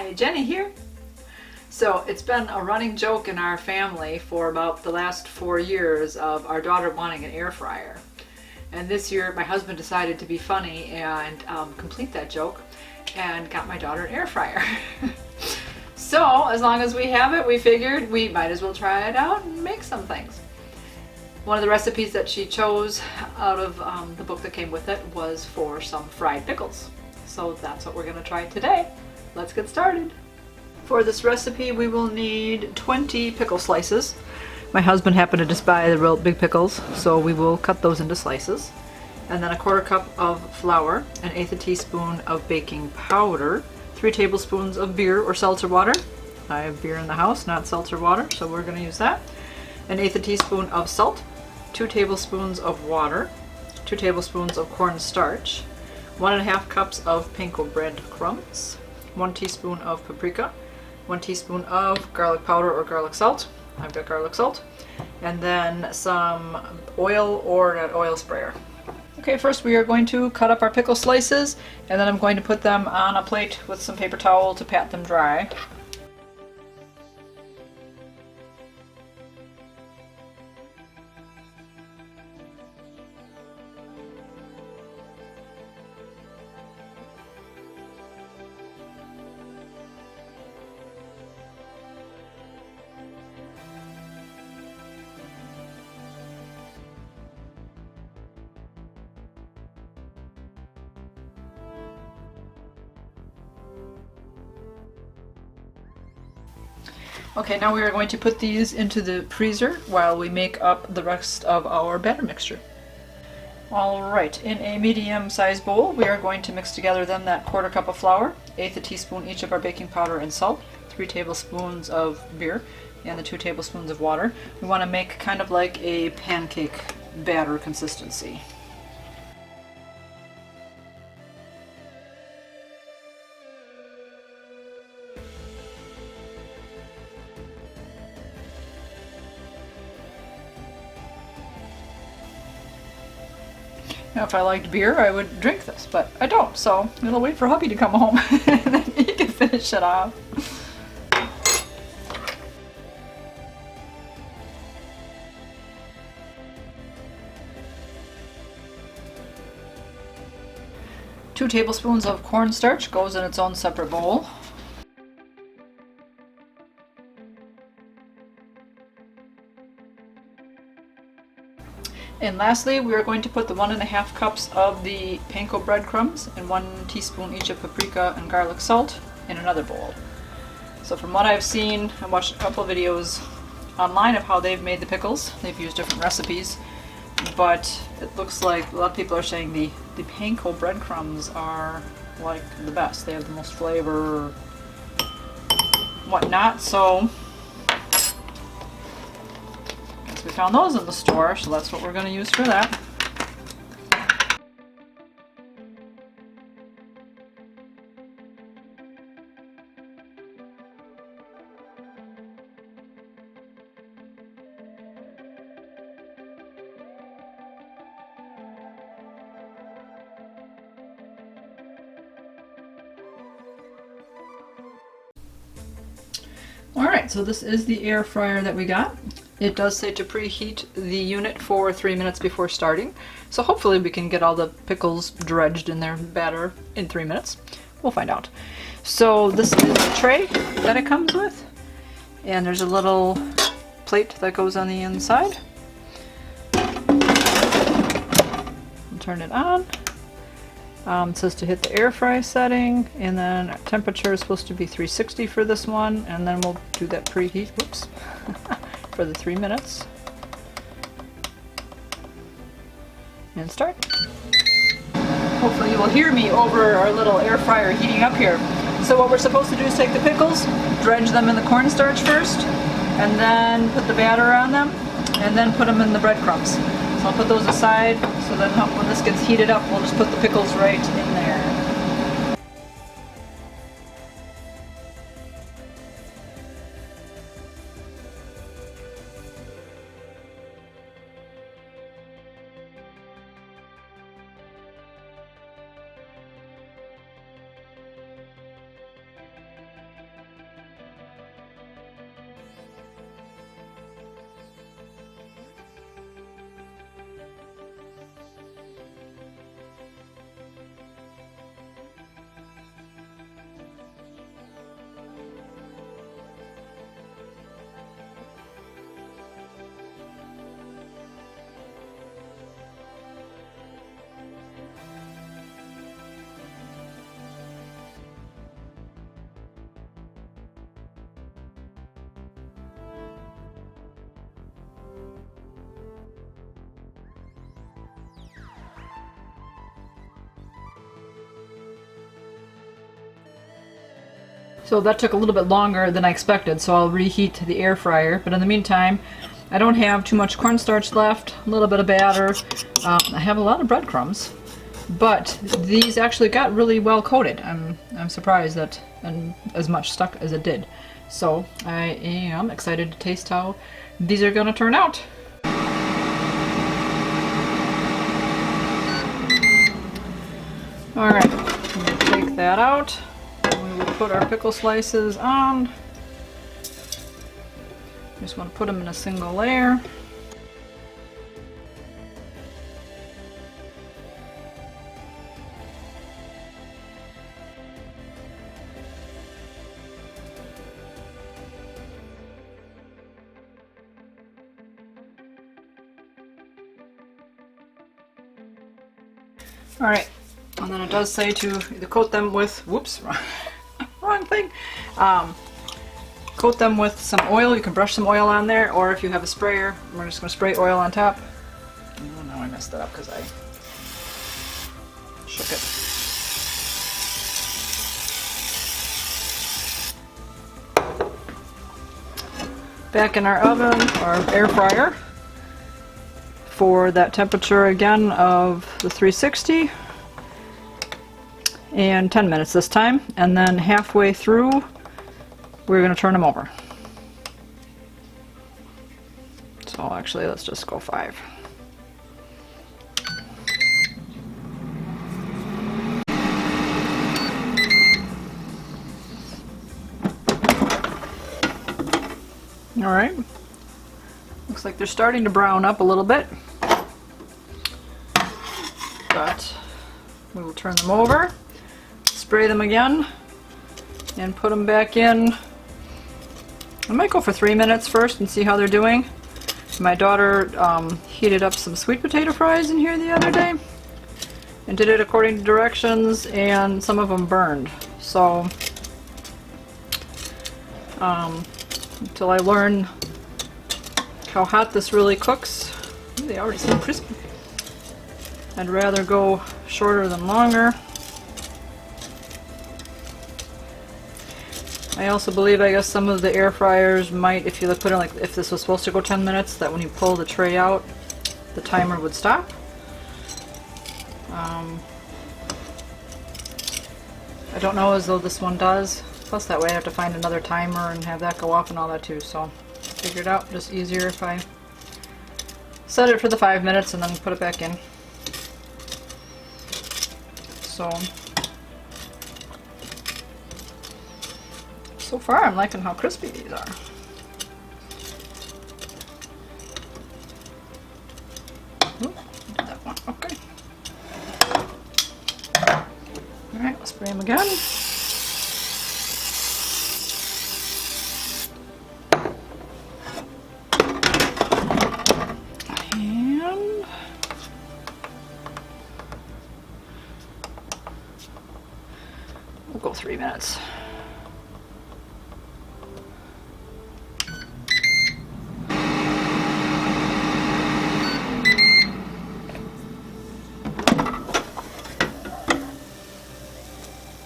Hi, Jenny here. So it's been a running joke in our family for about the last 4 years of our daughter wanting an air fryer. And this year my husband decided to be funny and complete that joke and got my daughter an air fryer. So as long as we have it, we figured we might as well try it out and make some things. One of the recipes that she chose out of the book that came with it was for some fried pickles. So that's what we're going to try today. Let's get started. For this recipe we will need 20 pickle slices. My husband happened to just buy the real big pickles, so we will cut those into slices. And then a 1/4 cup of flour, 1/8 teaspoon of baking powder, 3 tablespoons of beer or seltzer water. I have beer in the house, not seltzer water, so we're going to use that. 1/8 teaspoon of salt, 2 tablespoons of water, 2 tablespoons of cornstarch, 1½ cups of Panko bread crumbs, 1 teaspoon of paprika, 1 teaspoon of garlic powder or garlic salt. I've got garlic salt. And then some oil or an oil sprayer. Okay, first we are going to cut up our pickle slices, and then I'm going to put them on a plate with some paper towel to pat them dry. Okay, now we are going to put these into the freezer while we make up the rest of our batter mixture. Alright, in a medium-sized bowl we are going to mix together then that 1/4 cup of flour, 1/8 teaspoon each of our baking powder and salt, 3 tablespoons of beer, and the 2 tablespoons of water. We want to make kind of like a pancake batter consistency. Now, if I liked beer, I would drink this, but I don't, so I'm gonna wait for hubby to come home and then he can finish it off. Two tablespoons of cornstarch goes in its own separate bowl. And lastly, we are going to put the 1½ cups of the Panko breadcrumbs and 1 teaspoon each of paprika and garlic salt in another bowl. So from what I've seen, I watched a couple of videos online of how they've made the pickles. They've used different recipes, but it looks like a lot of people are saying the Panko breadcrumbs are like the best. They have the most flavor, whatnot. So we found those in the store, so that's what we're going to use for that. Alright, so this is the air fryer that we got. It does say to preheat the unit for 3 minutes before starting, so hopefully we can get all the pickles dredged in their batter in 3 minutes. We'll find out. So this is the tray that it comes with, and there's a little plate that goes on the inside. We'll turn it on. It says to hit the air fry setting, and then temperature is supposed to be 360 for this one, and then we'll do that preheat. Whoops. For the 3 minutes. And start. Hopefully you will hear me over our little air fryer heating up here. So what we're supposed to do is take the pickles, dredge them in the cornstarch first, and then put the batter on them, and then put them in the breadcrumbs. So I'll put those aside so that when this gets heated up, we'll just put the pickles right in there. So that took a little bit longer than I expected, so I'll reheat the air fryer. But in the meantime, I don't have too much cornstarch left, a little bit of batter. I have a lot of breadcrumbs, but these actually got really well coated. I'm surprised that and as much stuck as it did. So I am excited to taste how these are going to turn out. Alright, I'm going to take that out. We will put our pickle slices on. Just want to put them in a single layer. Alright, and then it does say to either coat them with, whoops, wrong thing. Coat them with some oil. You can brush some oil on there, or if you have a sprayer, we're just going to spray oil on top. Oh, now I messed that up because I shook it. Back in our oven, or air fryer, for that temperature again of the 360, and 10 minutes this time, and then halfway through we're going to turn them over. So actually let's just go 5. Alright, looks like they're starting to brown up a little bit, but we will turn them over, spray them again, and put them back in. I might go for 3 minutes first and see how they're doing. My daughter heated up some sweet potato fries in here the other day and did it according to directions, and some of them burned. So until I learn how hot this really cooks, they already seem crispy. I'd rather go shorter than longer. I also believe, I guess, some of the air fryers might, if you put in, like, if this was supposed to go 10 minutes, that when you pull the tray out, the timer would stop. I don't know as though this one does. Plus that way I have to find another timer and have that go off and all that too. So I figured out just easier if I set it for the 5 minutes and then put it back in. So far I'm liking how crispy these are. Oop, did that one. Okay. Alright, let's spray them again. And we'll go 3 minutes.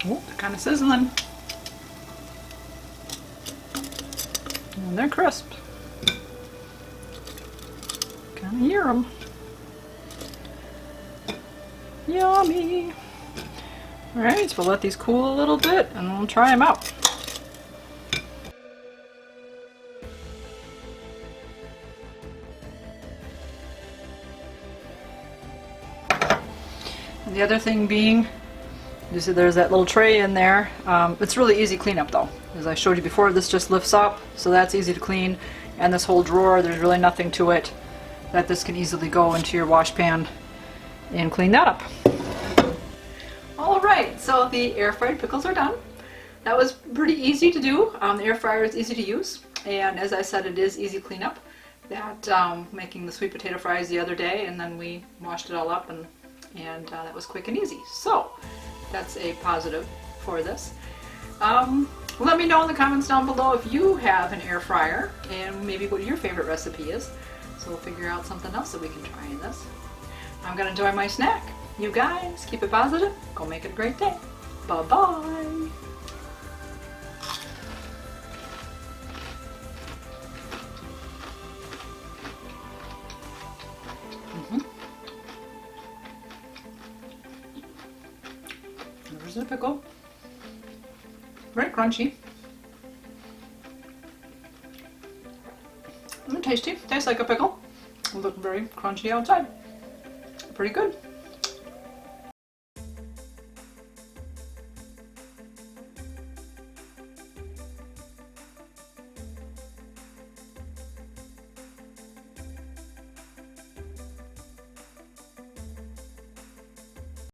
Oh, they're kind of sizzling. And they're crisp. Kind of hear them. Yummy. Alright, so we'll let these cool a little bit and we'll try them out. And the other thing being, you see there's that little tray in there. It's really easy cleanup though. As I showed you before, this just lifts up, so that's easy to clean. And this whole drawer, there's really nothing to it, that this can easily go into your wash pan and clean that up. Alright, so the air fried pickles are done. That was pretty easy to do. The air fryer is easy to use, and as I said, it is easy cleanup. That making the sweet potato fries the other day, and then we washed it all up, and that was quick and easy. So that's a positive for this. Let me know in the comments down below if you have an air fryer and maybe what your favorite recipe is. So we'll figure out something else that we can try in this. I'm gonna enjoy my snack. You guys keep it positive. Go make it a great day. Bye bye. This is a pickle. Very crunchy. And tasty. Tastes like a pickle. Look very crunchy outside. Pretty good.